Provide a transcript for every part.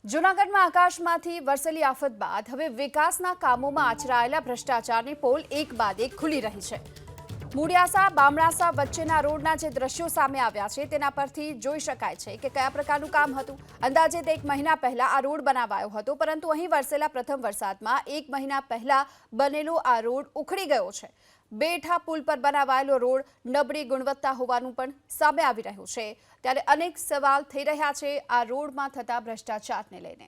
જૂનાગઢમાં આકાશમાંથી વરસેલી આફત બાદ હવે વિકાસના કામોમાં આચરાયેલા ભ્રષ્ટાચારની પોલ એક બાદ એક ખુલી રહી છે। મૂળિયાસા બામણાસા વચ્ચેના રોડના જે દ્રશ્યો સામે આવ્યા છે તેના પરથી જોઈ શકાય છે કે કયા પ્રકારનું કામ હતું। અંદાજે 1 મહિના પહેલા આ રોડ બનાવાયો હતો, પરંતુ અહીં વરસેલા પ્રથમ વરસાદમાં 1 મહિના પહેલા બનેલો આ રોડ ઉખડી ગયો છે। બેઠા પુલ પર બનાવાયેલો રોડ નબળી ગુણવત્તા હોવાનું પણ સામે આવી રહ્યું છે। ત્યારે અનેક સવાલ થઈ રહ્યા છે આ રોડમાં થતા ભ્રષ્ટાચારને લઈને।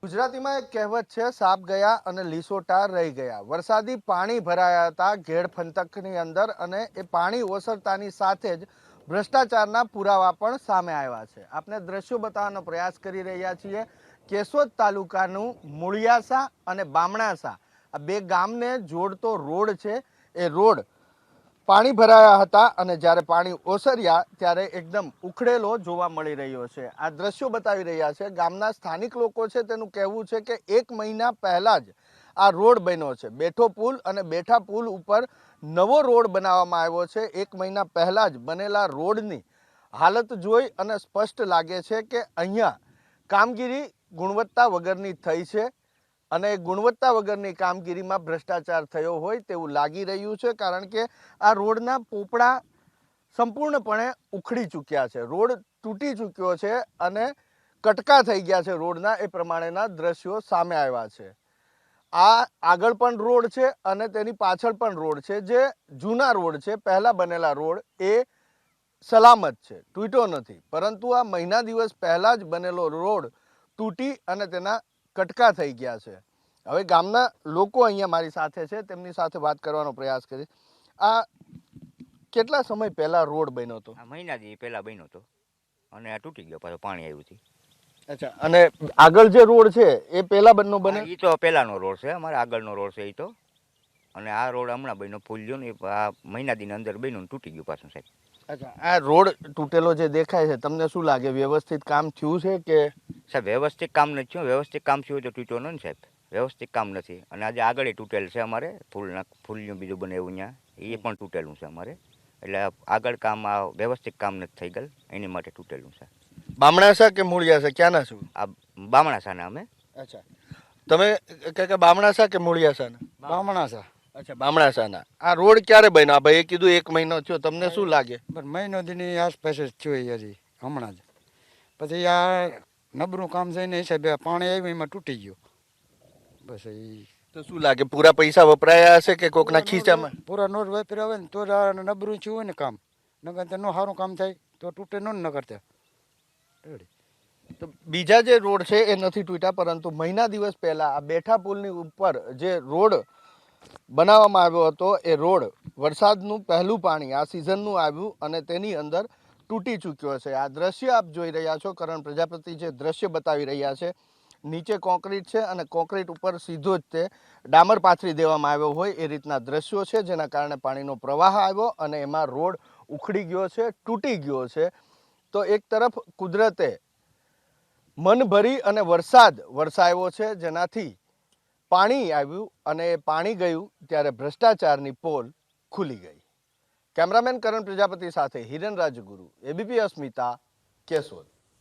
ગુજરાતીમાં એક કહેવત છે, સાપ ગયા અને લીસોટા રહી ગયા। વરસાદી પાણી ભરાયા હતા ઘેડ પંથકની અંદર અને એ પાણી ઓસરતાની સાથે જ ભ્રષ્ટાચારના પુરાવા પણ સામે આવ્યા છે। આપણે દ્રશ્યો બતાવવાનો પ્રયાસ કરી રહ્યા છીએ। કેશોદ તાલુકાનું મૂળિયાસા અને બામણાસા આ બે ગામને જોડતો રોડ છે। એ રોડ પાણી ભરાયા હતા અને જ્યારે પાણી ઓસર્યા ત્યારે એકદમ ઉખડેલો જોવા મળી રહ્યો છે। આ દ્રશ્યો બતાવી રહ્યા છે। ગામના સ્થાનિક લોકો છે તેનું કહેવું છે કે 1 મહિના પહેલા જ આ રોડ બન્યો છે। બેઠો પુલ અને બેઠા પુલ ઉપર નવો રોડ બનાવવામાં આવ્યો છે। 1 મહિના પહેલા જ બનેલા રોડની હાલત જોઈ અને સ્પષ્ટ લાગે છે કે અહીંયા કામગીરી ગુણવત્તા વગરની થઈ છે અને ગુણવત્તા વગરની કામગીરીમાં ભ્રષ્ટાચાર થયો હોય તેવું લાગી રહ્યું છે, કારણ કે આ રોડના પોપડા સંપૂર્ણપણે ઉખડી ચૂક્યા છે। રોડ તૂટી ચૂક્યો છે અને કટકા થઈ ગયા છે રોડના, એ પ્રમાણેના દ્રશ્યો સામે આવ્યા છે। આ આગળ પણ રોડ છે અને તેની પાછળ પણ રોડ છે, જે જૂના રોડ છે, પહેલા બનેલા રોડ એ સલામત છે, તૂટ્યો નથી, પરંતુ આ મહિના દિવસ પહેલા જ બનેલો રોડ તૂટી અને તેના કટકા થઈ ગયા છે। હવે ગામના લોકો અહીંયા મારી સાથે છે, તેમની સાથે વાત કરવાનો પ્રયાસ કરીશ। આ કેટલા સમય પહેલા રોડ બન્યો હતો? આ મહિના દી પહેલા બન્યો હતો અને આ તૂટી ગયો, પાછો પાણી આવ્યું હતું। અચ્છા, અને આગળ જે રોડ છે એ પહેલા બનનો બને? એ તો પહેલાનો રોડ છે, અમારે આગળનો રોડ છે એ તો, અને આ રોડ હમણાં બન્યો ફૂલ ગયો ને, આ મહિના દીની અંદર બન્યો ને તૂટી ગયું પાછું સાહેબ। અચ્છા, આ રોડ તૂટેલો જે દેખાય છે તમને શું લાગે, વ્યવસ્થિત કામ થયું છે કે? સાહેબ વ્યવસ્થિત કામ નથી થયું। વ્યવસ્થિત કામ થયું તો તૂટ્યો ને સાહેબ, વ્યવસ્થિત કામ નથી। અને આજે આગળ તૂટેલ છે અમારે, ફૂલનું બીજું બને એવું ત્યાં એ પણ તૂટેલું છે અમારે, એટલે આગળ કામ આ વ્યવસ્થિત કામ નથી થઈ ગયેલ, એની માટે તૂટેલું છે। બામણાસા કે મૂળિયાસા, ક્યાંના છો? આ બામણાસાના અમે। અચ્છા, તમે કે બામણાસા કે મૂળિયાસાના? બામણાસા। અચ્છા, બામણાસાના। આ રોડ ક્યારે બન્યો? ભાઈ એ કીધું 1 મહિનો થયો, તમને શું લાગે? પણ મહિનો દીની આસપાસ જ થયું હજી હમણાં જ। પછી આ નબળું કામ થઈને હિસાબે પાણી આવ્યું એમાં તૂટી ગયું બસ। એ તો શું લાગે, પૂરા પૈસા વપરાયા હશે કે કોકના ખીચામાં? પૂરા નોટ વાપર્યા હોય ને તો જ આ નબળું થયું હોય ને કામ, નકર તો નો સારું કામ થાય તો તૂટે નો ન કરતા। તો બીજા જે રોડ છે એ નથી તૂટ્યા, પરંતુ મહિના દિવસ પહેલા આ બેઠા પુલની ઉપર જે રોડ બનાવવામાં આવ્યો હતો એ રોડ વરસાદનું પહેલું પાણી આ સિઝનનું આવ્યું અને તેની અંદર તૂટી ચૂક્યો છે। આ દ્રશ્ય આપ જોઈ રહ્યા છો, કરણ પ્રજાપતિ જે દ્રશ્ય બતાવી રહ્યા છે, નીચે કોન્ક્રીટ છે અને કોન્ક્રીટ ઉપર સીધો જ તે ડામર પાથરી દેવામાં આવ્યો હોય એ રીતના દ્રશ્યો છે, જેના કારણે પાણીનો પ્રવાહ આવ્યો અને એમાં રોડ ઉખડી ગયો છે, તૂટી ગયો છે। તો એક તરફ કુદરતે મન ભરી અને વરસાદ વરસાવ્યો છે, જેનાથી પાણી આવ્યું અને પાણી ગયું ત્યારે ભ્રષ્ટાચારની પોલ ખુલી ગઈ। કેમેરામેન કરણ પ્રજાપતિ સાથે હિરેન રાજગુરુ, એબીપી અસ્મિતા, કેશોદ।